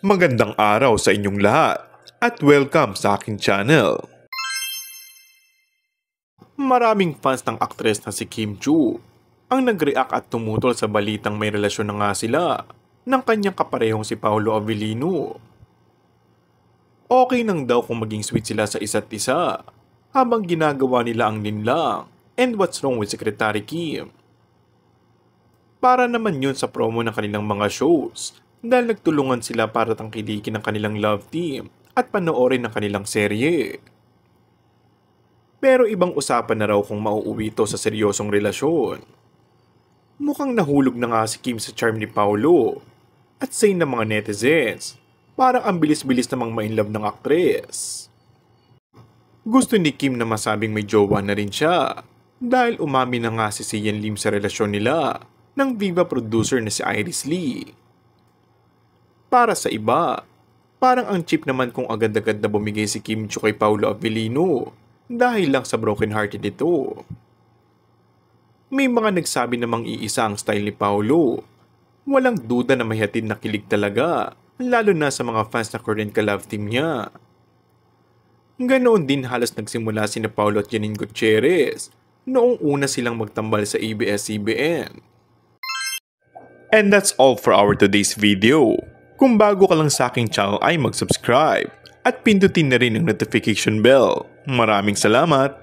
Magandang araw sa inyong lahat at welcome sa aking channel. Maraming fans ng aktres na si Kim Chiu ang nag-react at tumutol sa balitang may relasyon na nga sila ng kanyang kaparehong si Paolo Avellino. Okay nang daw kung maging sweet sila sa isa't isa habang ginagawa nila ang linlang and what's wrong with Secretary Kim. Para naman yun sa promo ng kanilang mga shows dahil nagtulungan sila para tangkilikin ang kanilang love team at panoorin ang kanilang serye. Pero ibang usapan na raw kung mauuwi ito sa seryosong relasyon. Mukhang nahulog na nga si Kim sa charm ni Paolo at say ng mga netizens, parang ang bilis-bilis namang ma-inlove ng aktres. Gusto ni Kim na masabing may jowa na rin siya dahil umami na nga si Sian Lim sa relasyon nila ng Viva producer na si Iris Lee. Para sa iba, parang ang cheap naman kung agad-agad na bumigay si Kim Chiu kay Paolo Avellino dahil lang sa broken-hearted ito. May mga nagsabi namang iisa ang style ni Paolo. Walang duda na may hatid na kilig talaga, lalo na sa mga fans na current ka-love team niya. Ganoon din halos nagsimula sina Paolo at Janine Gutierrez noong una silang magtambal sa ABS-CBN. And that's all for our today's video. Kung bago ka lang sa aking channel ay mag-subscribe at pindutin na rin ang notification bell. Maraming salamat!